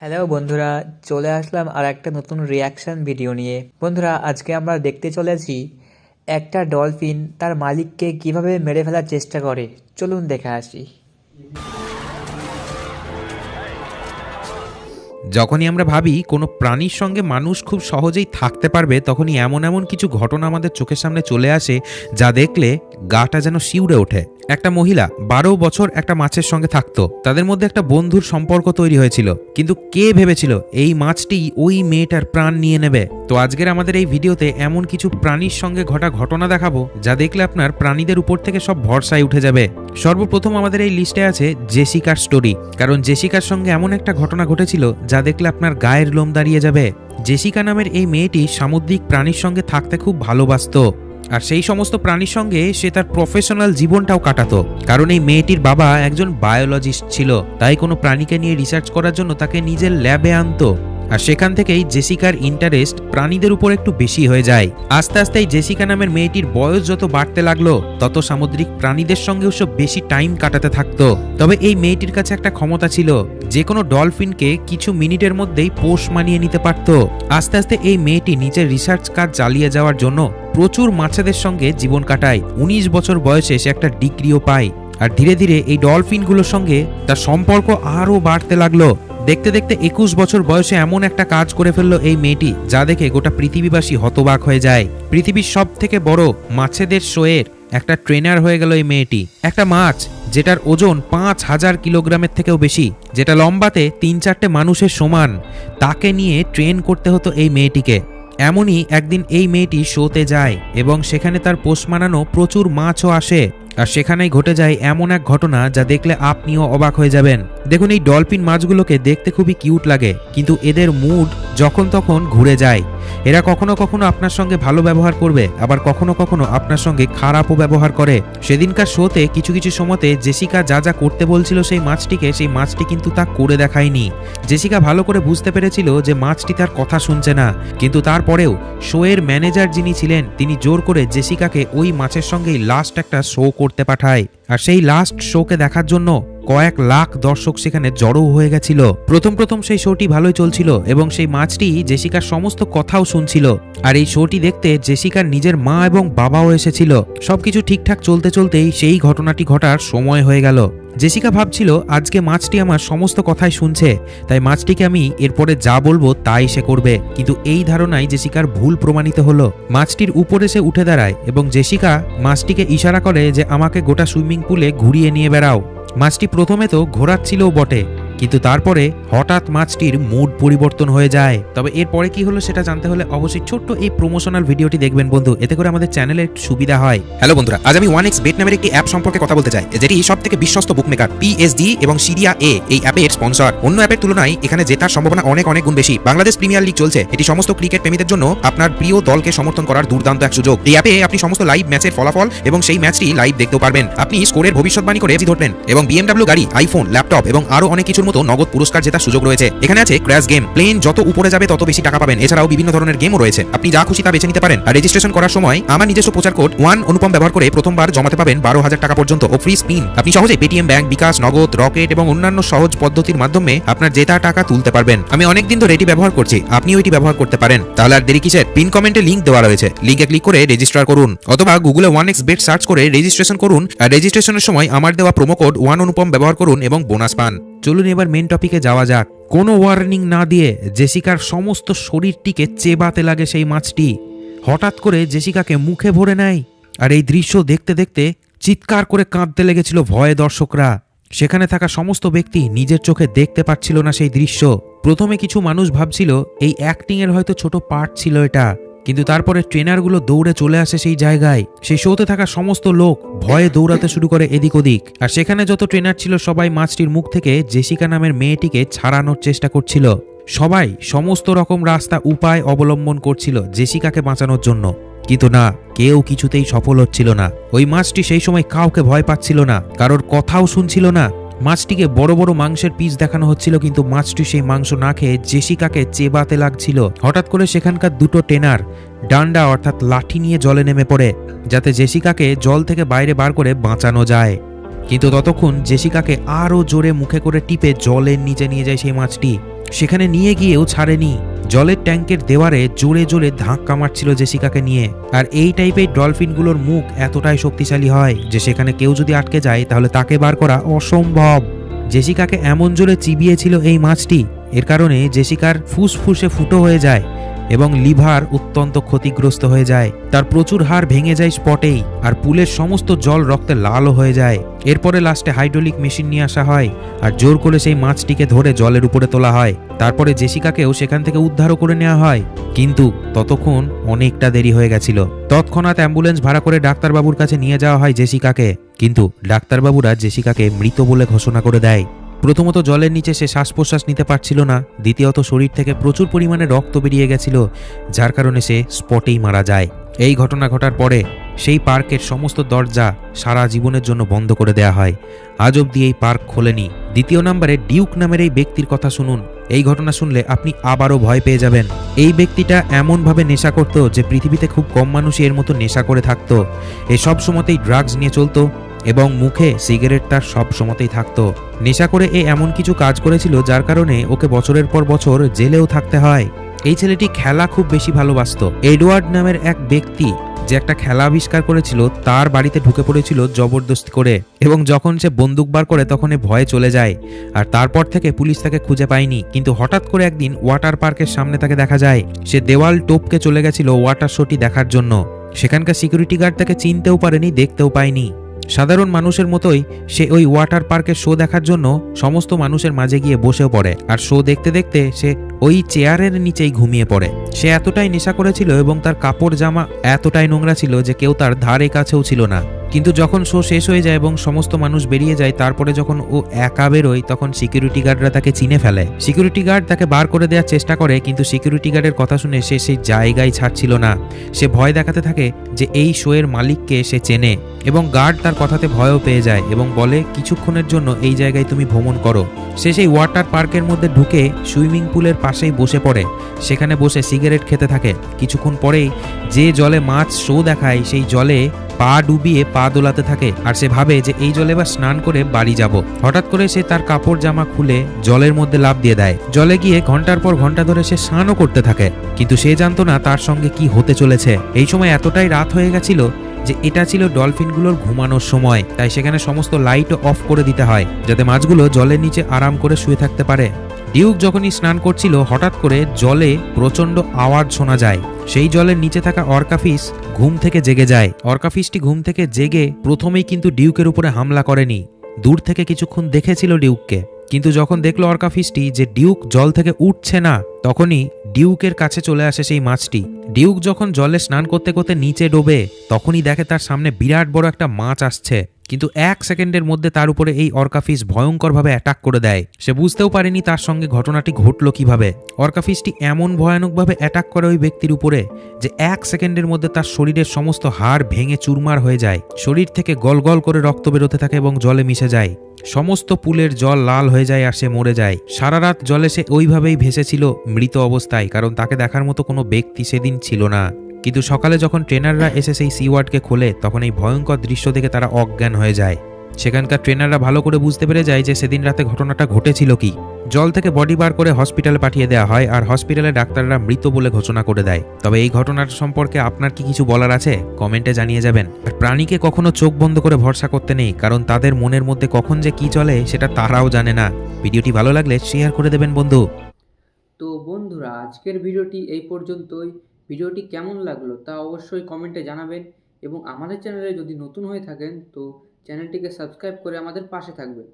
Hello বন্ধুরা, চলে আসলাম আর একটা নতুন রিয়াকশন ভিডিও নিয়ে। বন্ধুরা, আজকে আমরা দেখতে চলেছি একটা ডলফিন তার মালিককে কিভাবে মেরে ফেলার চেষ্টা করে। চলুন দেখে আসি। যখনই আমরা ভাবি কোনো প্রাণীর সঙ্গে মানুষ খুব সহজেই থাকতে পারবে, তখনই এমন এমন কিছু ঘটনা আমাদের চোখের সামনে চলে আসে যা দেখলে গাটা যেন শিউরে ওঠে। একটা মহিলা 12 বছর একটা মাছের সঙ্গে থাকতো। তাদের মধ্যে একটা বন্ধুর সম্পর্ক তৈরি হয়েছিল, কিন্তু কে ভেবেছিল এই মাছটি ওই মেয়েটার প্রাণ নিয়ে নেবে। তো আজকের আমাদের এই ভিডিওতে এমন কিছু প্রাণীর সঙ্গে ঘটা ঘটনা দেখাবো যা দেখলে আপনার প্রাণীদের উপর থেকে সব ভরসায় উঠে যাবে। সর্বপ্রথম আমাদের এই লিস্টে আছে জেসিকার স্টোরি, কারণ জেসিকার সঙ্গে এমন একটা ঘটনা ঘটেছিল যা দেখলে আপনার গায়ের লোম দাঁড়িয়ে যাবে। জেসিকা নামের এই মেয়েটি সামুদ্রিক প্রাণীর সঙ্গে থাকতে খুব ভালোবাসতো, আর সেই সমস্ত প্রাণীর সঙ্গে সে তার প্রফেশনাল জীবনটাও কাটাতো। কারণ এই মেয়েটির বাবা একজন বায়োলজিস্ট ছিল, তাই কোনো প্রাণীকে নিয়ে রিসার্চ করার জন্য তাকে নিজের ল্যাবে আনতো। আর সেখান থেকেই জেসিকার ইন্টারেস্ট প্রাণীদের উপর একটু বেশি হয়ে যায়। আস্তে আস্তে জেসিকা নামের মেয়েটির বয়স যত বাড়তে লাগলো, তত সামুদ্রিক প্রাণীদের সঙ্গেও সব বেশি টাইম কাটাতে থাকতো। তবে এই মেয়েটির কাছে একটা ক্ষমতা ছিল, যে কোনো ডলফিনকে কিছু মিনিটের মধ্যেই পোষ মানিয়ে নিতে পারত। আস্তে আস্তে এই মেয়েটি নিজের রিসার্চ কাজ চালিয়ে যাওয়ার জন্য প্রচুর মাছেদের সঙ্গে জীবন কাটায়। 19 বছর বয়সে সে একটা ডিগ্রিও পায়, আর ধীরে ধীরে এই ডলফিনগুলোর সঙ্গে তার সম্পর্ক আরও বাড়তে লাগলো। দেখতে দেখতে 21 বছর বয়সে এমন একটা কাজ করে ফেললো এই মেয়েটি, যা দেখে গোটা পৃথিবীবাসী হতবাক হয়ে যায়। পৃথিবীর সব থেকে বড় মাছেদের শোয়ের একটা ট্রেনার হয়ে গেল এই মেয়েটি। একটা মাছ যেটার ওজন 5000 কিলোগ্রামের থেকেও বেশি, যেটা লম্বাতে 3-4টে মানুষের সমান, তাকে নিয়ে ট্রেন করতে হতো এই মেয়েটিকে। এমনই একদিন এই মেয়েটি শোতে যায় এবং সেখানে তার পোষ মানানো প্রচুর মাছও আসে। আর সেখানেই ঘটে যায় এমন এক ঘটনা যা দেখলে আপনিও অবাক হয়ে যাবেন। দেখুন, এই ডলফিন মাছগুলোকে দেখতে খুবই কিউট লাগে, কিন্তু এদের মুড যখন তখন ঘুরে যায়। এরা কখনো কখনো আপনার সঙ্গে ভালো ব্যবহার করবে, আবার কখনো কখনো আপনার সঙ্গে খারাপও ব্যবহার করে। সেদিনকার শোতে কিছু কিছু সময়তে জেসিকা যা যা করতে বলছিল সেই মাছটি কিন্তু তা করে দেখায়নি। জেসিকা ভালো করে বুঝতে পেরেছিল যে মাছটি তার কথা শুনছে না, কিন্তু তারপরেও শোয়ের ম্যানেজার যিনি ছিলেন তিনি জোর করে জেসিকাকে ওই মাছের সঙ্গেই লাস্ট একটা শো করতে পাঠায়। আর সেই লাস্ট শোকে দেখার জন্য কয়েক লাখ দর্শক সেখানে জড়ো হয়ে গেছিল। প্রথম সেই শোটি ভালোই চলছিল এবং সেই মাছটি জেসিকার সমস্ত কথাও শুনছিল। আর এই শোটি দেখতে জেসিকার নিজের মা এবং বাবাও এসেছিল। সবকিছু ঠিকঠাক চলতে চলতেই সেই ঘটনাটি ঘটার সময় হয়ে গেল। জেসিকা ভাবছিল আজকে মাছটি আমার সমস্ত কথাই শুনছে, তাই মাছটিকে আমি এরপরে যা বলবো তাই সে করবে। কিন্তু এই ধারণায় জেসিকার ভুল প্রমাণিত হলো। মাছটির উপরে সে উঠে দাঁড়ায় এবং জেসিকা মাছটিকে ইশারা করে যে আমাকে গোটা সুইমিং পুলে ঘুরিয়ে নিয়ে বেড়াও। মাছটি প্রথমে তো ঘোরাচ্ছিলও বটে, কিন্তু তারপরে হঠাৎ মাছটির মুড পরিবর্তন হয়ে যায়। তবে এরপরে কি হলো সেটা জানতে হলে অবশ্যই ছোট্ট এই প্রমোশনাল ভিডিওটি দেখবেন বন্ধু, এতে করে আমাদের চ্যানেলে সুবিধা হয়। হ্যালো বন্ধুরা, আজ আমি 1xBet নামের একটি অ্যাপ সম্পর্কে কথা বলতে চাই, যেটি সবথেকে বিশ্বস্ত বুকমেকার। PSG এবং সিরিয়া এ এই অ্যাপের স্পন্সর। অন্য অ্যাপের তুলনায় এখানে জেতার সম্ভাবনা অনেক গুণ বেশি। বাংলাদেশ প্রিমিয়ার লিগ চলছে, এটি সমস্ত ক্রিকেট প্রেমীদের জন্য আপনার প্রিয় দলকে সমর্থন করার দুর্দান্ত এক সুযোগ। এই অ্যাপে আপনি সমস্ত লাইভ ম্যাচের ফলাফল এবং সেই ম্যাচটি লাইভ দেখতেও পারবেন। আপনি স্কোরের ভবিষ্যৎবাণী করে ধরবেন এবং BMW গাড়ি, আইফোন, ল্যাপটপ এবং আরো অনেক কিছুর মতো নগদ পুরস্কার জেতার সুযোগ রয়েছে। এখানে আছে ক্র্যাশ গেম, প্লেন যত উপরে যাবে তত বেশি টাকা পাবেন। এছাড়াও বিভিন্ন ধরনের গেমও রয়েছে, আপনি যা খুশি তা বেছে নিতে পারেন। আর রেজিস্ট্রেশন করার সময় আমার নিজস্ব প্রচার কোড 1অনুপম ব্যবহার করে প্রথমবার জমাতে পাবেন 12,000 টাকা পর্যন্ত ও ফ্রি স্পিন। আপনি সহজে পেটিএম ব্যাংক, বিকাশ, নগদ, রকেট এবং অন্যান্য সহজ পদ্ধতির মাধ্যমে আপনার জেতা টাকা তুলতে পারবেন। আমি অনেকদিন ধরে এটি ব্যবহার করছি, আপনিও এটি ব্যবহার করতে পারেন। তাহলে আর দেরি কিসের? পিন কমেন্টে লিংক দেওয়া রয়েছে, লিংকে ক্লিক করে রেজিস্টার করুন, অথবা গুগলে 1xBet সার্চ করে রেজিস্ট্রেশন করুন। আর রেজিস্ট্রেশনের সময় আমার দেওয়া প্রোমো কোড 1অনুপম ব্যবহার করুন এবং বোনাস পান। চলুন এবার মেন টপিকে যাওয়া যাক। কোনো ওয়ার্নিং না দিয়ে জেসিকার সমস্ত শরীরটিকে চেবাতে লাগে সেই মাছটি। হঠাৎ করে জেসিকাকে মুখে ভরে নেয়, আর এই দৃশ্য দেখতে দেখতে চিৎকার করে কাঁদতে লেগেছিল ভয়ে দর্শকরা। সেখানে থাকা সমস্ত ব্যক্তি নিজের চোখে দেখতে পাচ্ছিল না সেই দৃশ্য। প্রথমে কিছু মানুষ ভাবছিল এই অ্যাক্টিং এর হয়তো ছোট পার্ট ছিল এটা, কিন্তু তারপরে ট্রেনারগুলো দৌড়ে চলে আসে সেই জায়গায়। সেই শোতে থাকা সমস্ত লোক ভয়ে দৌড়াতে শুরু করে এদিক ওদিক। আর সেখানে যত ট্রেনার ছিল সবাই মাছটির মুখ থেকে জেসিকা নামের মেয়েটিকে ছাড়ানোর চেষ্টা করছিল। সবাই সমস্ত রকম রাস্তা উপায় অবলম্বন করছিল জেসিকাকে বাঁচানোর জন্য, কিন্তু না, কেউ কিছুতেই সফল হচ্ছিল না। ওই মাছটি সেই সময় কাউকে ভয় পাচ্ছিল না, কারোর কথাও শুনছিল না। মাছটিকে বড় বড় মাংসের পিস দেখানো হচ্ছিল, কিন্তু মাছটি সেই মাংস না খেয়ে জেসিকাকে চেবাতে লাগছিল। হঠাৎ করে সেখানকার দুটো ট্রেনার ডান্ডা অর্থাৎ লাঠি নিয়ে জলে নেমে পড়ে, যাতে জেসিকাকে জল থেকে বাইরে বার করে বাঁচানো যায়। কিন্তু ততক্ষণ জেসিকাকে আরও জোরে মুখে করে টিপে জলের নিচে নিয়ে যায় সেই মাছটি। সেখানে নিয়ে গিয়েও ছাড়েনি, জলের ট্যাঙ্কের দেওয়ারে জোরে জোরে ধাক্কা মারছিল জেসিকাকে নিয়ে। আর এই টাইপের ডলফিনগুলোর মুখ এতটাই শক্তিশালী হয় যে সেখানে কেউ যদি আটকে যায় তাহলে তাকে বার করা অসম্ভব। জেসিকাকে এমন জোরে চিবিয়েছিল এই মাছটি, এর কারণে জেসিকার ফুসফুসে ফুটো হয়ে যায় এবং লিভার অত্যন্ত ক্ষতিগ্রস্ত হয়ে যায়। তার প্রচুর হাড় ভেঙে যায় স্পটেই, আর পুলের সমস্ত জল রক্তে লালও হয়ে যায়। এরপরে লাস্টে হাইড্রোলিক মেশিন নিয়ে আসা হয় আর জোর করে সেই মাছটিকে ধরে জলের উপরে তোলা হয়। তারপরে জেসিকাকেও সেখান থেকে উদ্ধারও করে নেওয়া হয়, কিন্তু ততক্ষণ অনেকটা দেরি হয়ে গেছিল। তৎক্ষণাৎ অ্যাম্বুলেন্স ভাড়া করে ডাক্তারবাবুর কাছে নিয়ে যাওয়া হয় জেসিকাকে, কিন্তু ডাক্তারবাবুরা জেসিকাকে মৃত বলে ঘোষণা করে দেয়। প্রথমত জলের নিচে সে শ্বাস প্রশ্বাস নিতে পারছিল না, দ্বিতীয়ত শরীর থেকে প্রচুর পরিমাণে রক্ত বেরিয়ে গেছিল, যার কারণে সে স্পটেই মারা যায়। এই ঘটনা ঘটার পরে সেই পার্কের সমস্ত দরজা সারা জীবনের জন্য বন্ধ করে দেয়া হয়। আজ অবধি এই পার্ক খোলেনি। দ্বিতীয় নম্বরে ডিউক নামের এই ব্যক্তির কথা শুনুন। এই ঘটনা শুনলে আপনি আবারও ভয় পেয়ে যাবেন। এই ব্যক্তিটা এমনভাবে নেশা করত যে পৃথিবীতে খুব কম মানুষই এর মতো নেশা করে থাকতো। এ সব সময়তেই ড্রাগস নিয়ে চলতো এবং মুখে সিগারেট তার সব সময়তেই থাকতো। নেশা করে এ এমন কিছু কাজ করেছিল যার কারণে ওকে বছরের পর বছর জেলেও থাকতে হয়। এই ছেলেটি খেলা খুব বেশি ভালোবাসতো। এডওয়ার্ড নামের এক ব্যক্তি যে একটা খেলা আবিষ্কার করেছিল তার বাড়িতে ঢুকে পড়েছিল জবরদস্তি করে, এবং যখন সে বন্দুক বার করে তখন এ ভয়ে চলে যায়। আর তারপর থেকে পুলিশ তাকে খুঁজে পায়নি, কিন্তু হঠাৎ করে একদিন ওয়াটার পার্কের সামনে তাকে দেখা যায়। সে দেওয়াল টপকে চলে গেছিল ওয়াটার শোটি দেখার জন্য। সেখানকার সিকিউরিটি গার্ড তাকে চিনতেও পারেনি, দেখতেও পায়নি। সাধারণ মানুষের মতোই সে ওই ওয়াটার পার্কের শো দেখার জন্য সমস্ত মানুষের মাঝে গিয়ে বসেও পড়ে, আর শো দেখতে দেখতে সে ওই চেয়ারের নিচেই ঘুমিয়ে পড়ে। সে এতটাই নেশা করেছিল এবং তার কাপড় জামা এতটাই নোংরা ছিল যে কেউ তার ধারে কাছেও ছিল না। কিন্তু যখন শো শেষ হয়ে যায় এবং সমস্ত মানুষ বেরিয়ে যায়, তারপরে যখন ও একা বেরোয় তখন সিকিউরিটি গার্ডরা তাকে চিনে ফেলে। সিকিউরিটি গার্ড তাকে বার করে দেওয়ার চেষ্টা করে, কিন্তু সিকিউরিটি গার্ডের কথা শুনে সে সেই জায়গায় ছাড়ছিল না। সে ভয় দেখাতে থাকে যে এই শো এর মালিককে সে চেনে, এবং গার্ড তার কথাতে ভয়ও পেয়ে যায় এবং বলে কিছুক্ষণের জন্য এই জায়গায় তুমি ভ্রমণ করো। সে সেই ওয়াটার পার্কের মধ্যে ঢুকে সুইমিং পুলের পাশেই বসে পড়ে, সেখানে বসে সিগারেট খেতে থাকে। কিছুক্ষণ পরেই যে জলে মাছ শো দেখায় সেই জলে পা ডুবিয়ে পা দোলাতে থাকে, আর সে ভাবে যে এই জলে বা স্নান করে বাড়ি যাব। হঠাৎ করে সে তার কাপড় জামা খুলে জলের মধ্যে লাফ দিয়ে দেয়। জলে গিয়ে ঘন্টার পর ঘন্টা ধরে সে স্নানও করতে থাকে, কিন্তু সে জানতো না তার সঙ্গে কি হতে চলেছে। এই সময় এতটাই রাত হয়ে গেছিল যে এটা ছিল ডলফিনগুলোর ঘুমানোর সময়, তাই সেখানে সমস্ত লাইটও অফ করে দিতে হয় যাতে মাছগুলো জলের নিচে আরাম করে শুয়ে থাকতে পারে। ডিউক যখনই স্নান করছিল হঠাৎ করে জলে প্রচন্ড আওয়াজ শোনা যায়। সেই জলের নিচে থাকা অর্কাফিস ঘুম থেকে জেগে যায়। অর্কাফিসটি ঘুম থেকে জেগে প্রথমেই কিন্তু ডিউকের উপরে হামলা করেনি, দূর থেকে কিছুক্ষণ দেখেছিল ডিউককে, কিন্তু যখন দেখলো অর্কাফিসটি যে ডিউক জল থেকে উঠছে না, তখনই ডিউকের কাছে চলে আসে সেই মাছটি। ডিউক যখন জলে স্নান করতে করতে নিচে ডোবে তখনই দেখে তার সামনে বিরাট বড় একটা মাছ আসছে, কিন্তু 1 সেকেন্ডের মধ্যে তার উপরে এই অর্কাফিস ভয়ঙ্করভাবে অ্যাটাক করে দেয়। সে বুঝতেও পারেনি তার সঙ্গে ঘটনাটি ঘটলো কিভাবে। অর্কাফিসটি এমন ভয়ানকভাবে অ্যাটাক করে ওই ব্যক্তির উপরে যে 1 সেকেন্ডের মধ্যে তার শরীরের সমস্ত হাড় ভেঙে চুরমার হয়ে যায়, শরীর থেকে গলগল করে রক্ত বেরোতে থাকে এবং জলে মিশে যায়। সমস্ত পুলের জল লাল হয়ে যায় আর সে মরে যায়। সারা রাত জলে সে ওইভাবেই ভেসেছিল মৃত অবস্থায়, কারণ তাকে দেখার মতো কোনো ব্যক্তি সেদিন ছিল না। কিন্তু সকালে যখন ট্রেনাররা এসে সেই সি ওয়ার্ডকে খোলে তখন এই ভয়ঙ্কর দৃশ্য দেখে তারা অজ্ঞান হয়ে যায়। সেখানকার ট্রেনাররা ভালো করে বুঝতে পেরে যায় যে সেদিন রাতে ঘটনাটা ঘটেছিল কি। জল থেকে বডি বার করে হসপিটালে পাঠিয়ে দেওয়া হয় আর হসপিটালে ডাক্তাররা মৃত বলে ঘোষণা করে দেয়। তবে এই ঘটনাটা সম্পর্কে আপনার কি কিছু বলার আছে কমেন্টে জানিয়ে যাবেন। আর প্রাণীকে কখনো চোখ বন্ধ করে ভরসা করতে নেই, কারণ তাদের মনের মধ্যে কখন যে কি চলে সেটা তারাও জানে না। ভিডিওটি ভালো লাগলে শেয়ার করে দেবেন বন্ধু। তো বন্ধুরা, আজকের ভিডিওটি এই পর্যন্তই। ভিডিওটি কেমন লাগলো তা অবশ্যই কমেন্টে জানাবেন, এবং আমাদের চ্যানেলে যদি নতুন হয়ে থাকেন তো চ্যানেলটিকে সাবস্ক্রাইব করে আমাদের পাশে থাকবেন।